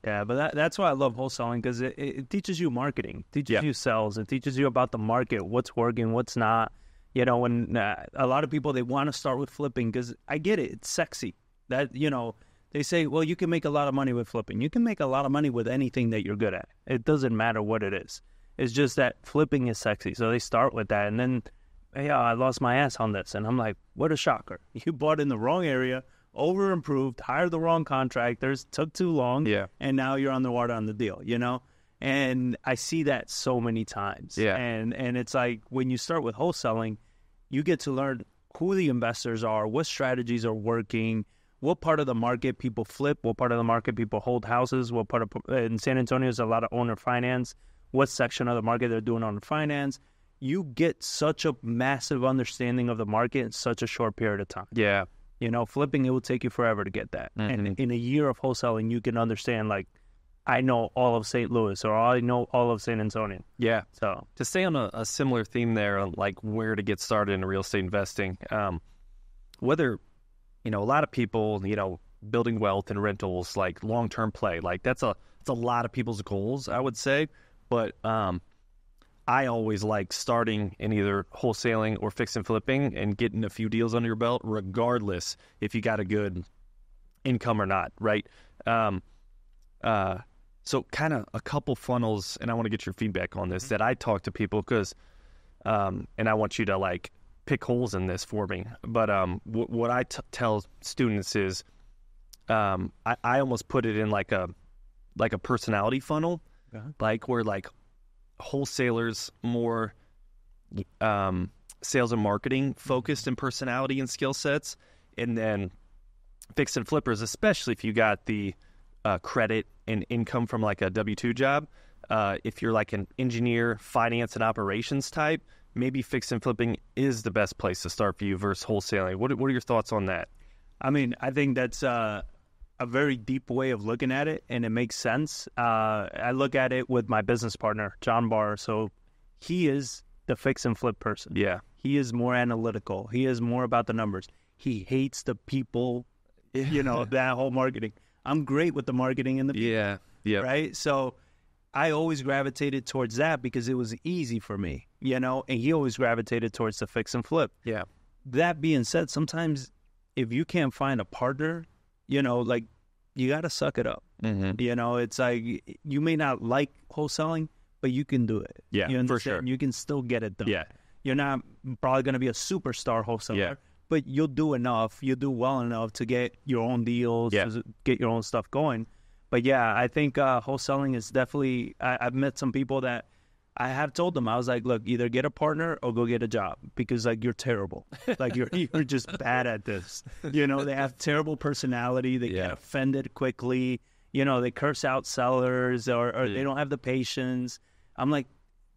Yeah, but that's why I love wholesaling, because it teaches you marketing, teaches you sales, it teaches you about the market, what's working, what's not. You know, when a lot of people, they want to start with flipping because I get it. It's sexy. That, you know, they say, well, you can make a lot of money with flipping. You can make a lot of money with anything that you're good at. It doesn't matter what it is. It's just that flipping is sexy. So they start with that. And then, hey, I lost my ass on this. And I'm like, what a shocker. You bought in the wrong area, over-improved, hired the wrong contractors, took too long, and now you're on the water on the deal, you know? And I see that so many times. Yeah. And it's like when you start with wholesaling, you get to learn who the investors are, what strategies are working, what part of the market people flip, what part of the market people hold houses, what part of, in San Antonio, there's a lot of owner finance, what section of the market they're doing owner finance. You get such a massive understanding of the market in such a short period of time. Yeah. You know, flipping, it will take you forever to get that. Mm-hmm. And in a year of wholesaling, you can understand, like, I know all of St. Louis, or I know all of San Antonio. Yeah. So to stay on a similar theme there, on like where to get started in real estate investing, whether, you know, a lot of people, you know, building wealth and rentals, like long-term play, like it's a lot of people's goals, I would say. But I always like starting in either wholesaling or fix and flipping and getting a few deals under your belt, regardless if you got a good income or not, right? So kind of a couple funnels, and I want to get your feedback on this, that I talk to people because, and I want you to like pick holes in this for me. But what I tell students is I almost put it in like a personality funnel, like where like wholesalers more sales and marketing focused in personality and skill sets, and then fix and flippers, especially if you got the credit and income from like a W-2 job. If you're like an engineer, finance, and operations type, maybe fix and flipping is the best place to start for you versus wholesaling. What are your thoughts on that? I mean, I think that's a very deep way of looking at it, and it makes sense. I look at it with my business partner, John Barr. So he is the fix and flip person. Yeah. He is more analytical. He is more about the numbers. He hates the people, you know, that whole marketing. I'm great with the marketing and the people, right? So I always gravitated towards that because it was easy for me, you know, and he always gravitated towards the fix and flip. Yeah. That being said, sometimes if you can't find a partner, you know, like, you got to suck it up. Mm-hmm. You know, it's like you may not like wholesaling, but you can do it. Yeah, you for sure. You can still get it done. Yeah. You're not probably going to be a superstar wholesaler, but you'll do enough. You'll do well enough to get your own deals, to get your own stuff going. But yeah, I think wholesaling is definitely, I've met some people that I have told them, I was like, look, either get a partner or go get a job, because like you're terrible. Like you're just bad at this. You know, they have terrible personality. They get offended quickly. You know, they curse out sellers or they don't have the patience. I'm like,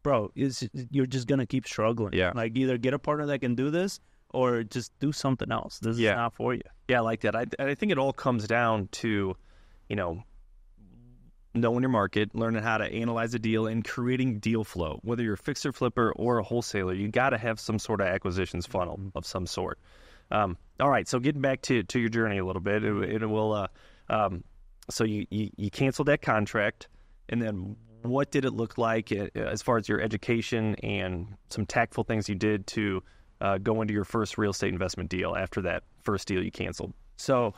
bro, you're just going to keep struggling. Yeah. Like either get a partner that can do this or just do something else. This is not for you. Yeah, I like that. I think it all comes down to, you know, knowing your market, learning how to analyze a deal, and creating deal flow. Whether you're a fixer flipper or a wholesaler, you got to have some sort of acquisitions funnel of some sort. All right, so getting back to your journey a little bit, it will. So you canceled that contract, and then what did it look like as far as your education and some tactful things you did to go into your first real estate investment deal after that first deal you canceled? So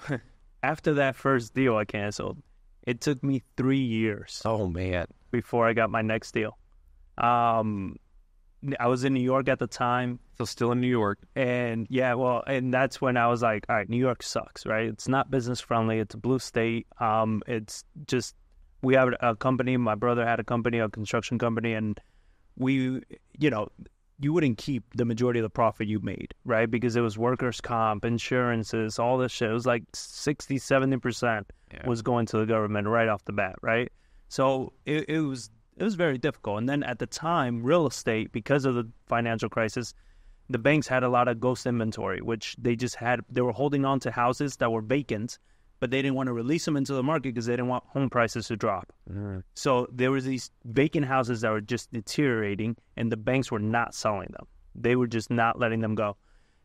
after that first deal I canceled, it took me 3 years. Oh, man. Before I got my next deal. I was in New York at the time. So still in New York. And and that's when I was like, all right, New York sucks, right? It's not business friendly. It's a blue state. It's just, we have a company. My brother had a company, a construction company, and we, you know, you wouldn't keep the majority of the profit you made, right? Because it was workers' comp, insurances, all this shit. It was like 60, 70% was going to the government right off the bat, right? So it was very difficult. And then at the time, real estate, because of the financial crisis, the banks had a lot of ghost inventory, which they were holding on to houses that were vacant, but they didn't want to release them into the market because they didn't want home prices to drop. Mm. So there was these vacant houses that were just deteriorating, and the banks were not selling them. They were just not letting them go.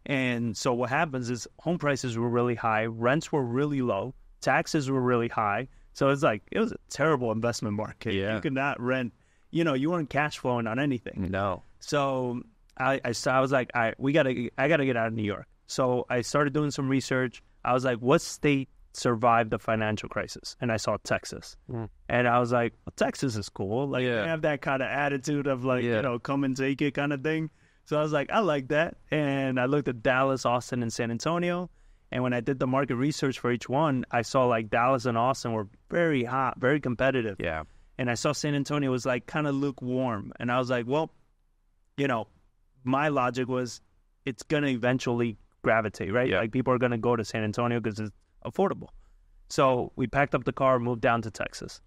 And so what happens is home prices were really high, rents were really low, taxes were really high, So it's like, it was a terrible investment market. Yeah. You could not rent, you weren't cash flowing on anything. No. So I was like, I gotta get out of New York. So I started doing some research. I was like, what state survived the financial crisis? And I saw Texas. And I was like, well, Texas is cool. Like, they have that kind of attitude of like, come and take it kind of thing. So I was like, I like that. And I looked at Dallas, Austin, and San Antonio. And when I did the market research for each one, I saw like Dallas and Austin were very hot, very competitive. Yeah. And I saw San Antonio was like kind of lukewarm. And I was like, well, my logic was it's going to eventually gravitate, right? Like people are going to go to San Antonio because it's affordable. So we packed up the car, moved down to Texas,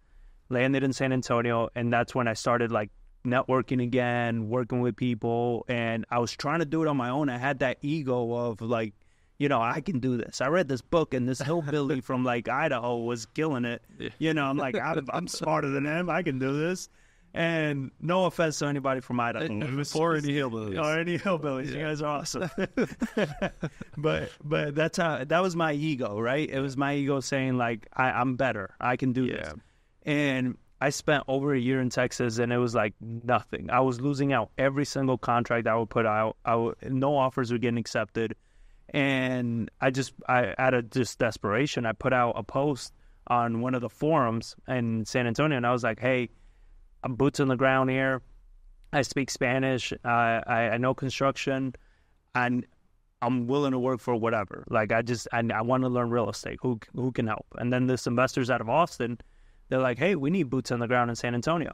landed in San Antonio. And that's when I started like networking again, working with people. And I was trying to do it on my own. I had that ego of like, I can do this. I read this book and this hillbilly from like Idaho was killing it. I'm like, I'm smarter than him. I can do this. And no offense to anybody from Idaho. Or any hillbillies. Or any hillbillies. You guys are awesome. but that was my ego, right? It was my ego saying like, I'm better. I can do this. And I spent over a year in Texas and it was like nothing. I was losing out every single contract I would put out. No offers were getting accepted. And out of just desperation, I put out a post on one of the forums in San Antonio, and I was like, hey, I'm boots on the ground here. I speak Spanish. I know construction, and I'm willing to work for whatever. Like, I want to learn real estate. Who can help? And then this investors out of Austin, they're like, hey, we need boots on the ground in San Antonio.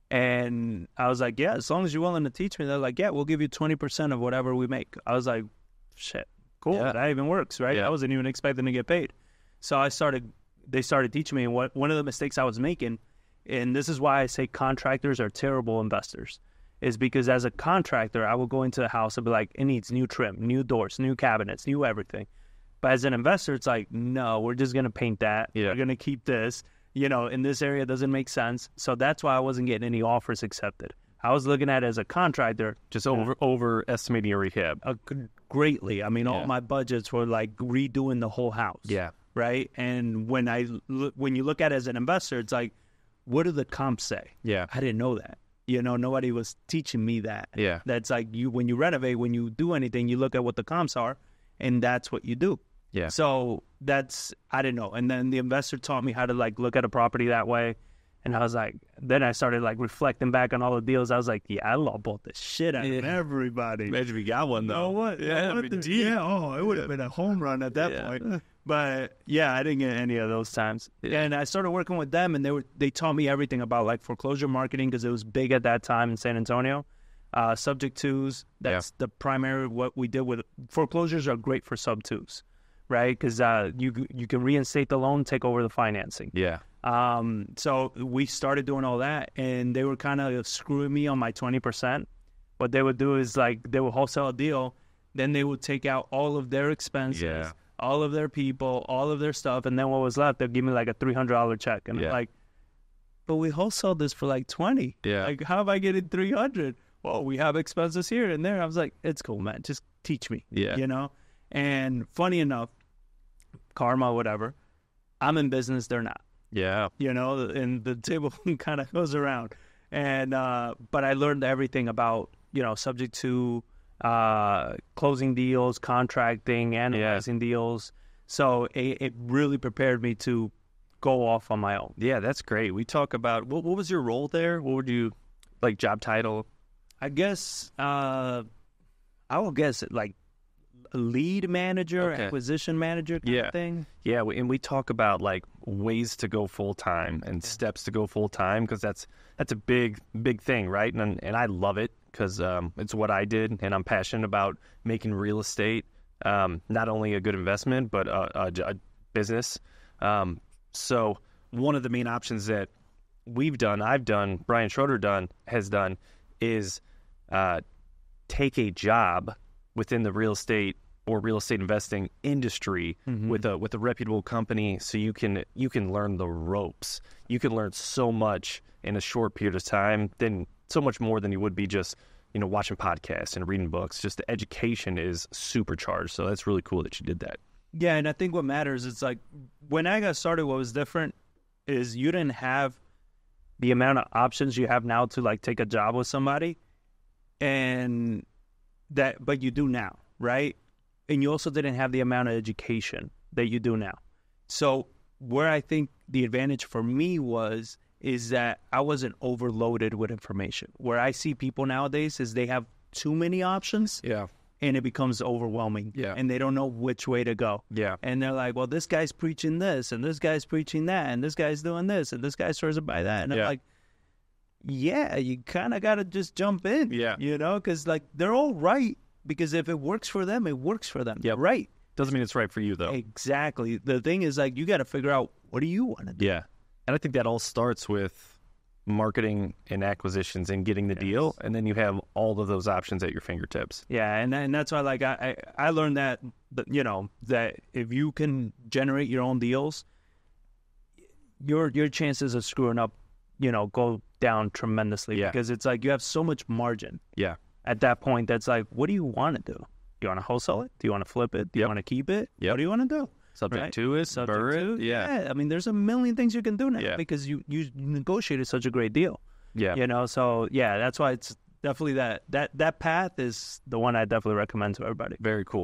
And I was like, yeah, as long as you're willing to teach me. They're like, yeah, we'll give you 20% of whatever we make. I was like, shit. Cool, that even works, right? I wasn't even expecting to get paid. So they started teaching me. And one of the mistakes I was making, and this is why I say contractors are terrible investors, is because as a contractor, I would go into a house and be like, it needs new trim, new doors, new cabinets, new everything. But as an investor, it's like, no, we're just going to paint that. We're going to keep this. In this area, it doesn't make sense. So that's why I wasn't getting any offers accepted. I was looking at it as a contractor. Just overestimating your rehab. Greatly. I mean, all my budgets were like redoing the whole house. Yeah. Right? And when you look at it as an investor, it's like, what do the comps say? Yeah. I didn't know that. Nobody was teaching me that. Yeah. That's like when you renovate, when you do anything, you look at what the comps are, and that's what you do. Yeah. So I didn't know. And then the investor taught me how to like look at a property that way. And I was like, then I started like reflecting back on all the deals. I was like, I bought the shit out of everybody. Imagine we got one though. Oh, what? Yeah, it would have been a home run at that point. But I didn't get any of those times. Yeah. And I started working with them, and they taught me everything about like foreclosure marketing because it was big at that time in San Antonio. Subject twos, that's the primary what we did with foreclosures are great for sub twos, right? Because you can reinstate the loan, take over the financing. Yeah. So we started doing all that, and they were kind of screwing me on my 20%. What they would do is like they would wholesale a deal, then they would take out all of their expenses, all of their people, all of their stuff, and then what was left, they'd give me like a $300 check, and I'm like, but we wholesaled this for like 20. Yeah. Like, how am I getting 300? Well, we have expenses here and there. I was like, it's cool, man. Just teach me. Yeah. And funny enough, karma, whatever. I'm in business, they're not. Yeah. And the table kind of goes around. And but I learned everything about, subject to closing deals, contracting, analyzing deals. So it really prepared me to go off on my own. Yeah, that's great. We talk about, what was your role there? What would you, like, job title? I guess, I will guess it, like, lead manager, acquisition manager kind of thing. Yeah, and we talk about like ways to go full time and steps to go full time because that's a big thing, right? And I love it because it's what I did, and I'm passionate about making real estate not only a good investment but a business. So one of the main options that I've done, Brian Schroeder has done, is take a job within the real estate or real estate investing industry with a reputable company, so you can learn the ropes. You can learn so much in a short period of time, so much more than you would be just watching podcasts and reading books. Just the education is supercharged. So that's really cool that you did that. Yeah, and I think what matters is like when I got started, what was different is you didn't have the amount of options you have now to like take a job with somebody, and but you do now, right? And you also didn't have the amount of education that you do now. So where I think the advantage for me is that I wasn't overloaded with information. Where I see people nowadays is they have too many options. Yeah. And it becomes overwhelming. Yeah. And they don't know which way to go. Yeah. And they're like, well, this guy's preaching this, and this guy's preaching that, and this guy's doing this, and this guy's swears by that. And I'm like, yeah, you kind of got to just jump in. Yeah. You know, because like they're all right, because if it works for them, it works for them. Yeah. Right. Doesn't mean it's right for you, though. Exactly. The thing is, like, you got to figure out, what do you want to do? Yeah. And I think that all starts with marketing and acquisitions and getting the deal, and then you have all of those options at your fingertips. Yeah, and that's why, like, I learned that, you know, that if you can generate your own deals, your chances of screwing up, you know, go down tremendously. Yeah. Because it's like you have so much margin. Yeah. At that point, that's like, what do you want to do? Do you want to wholesale it? Do you want to flip it? Do you want to keep it? Yep. What do you want to do? Subject to it, burr it. Yeah. I mean, there's a million things you can do now, Yeah. because you negotiated such a great deal. Yeah. You know, so yeah, that's why it's definitely that path is the one I definitely recommend to everybody. Very cool.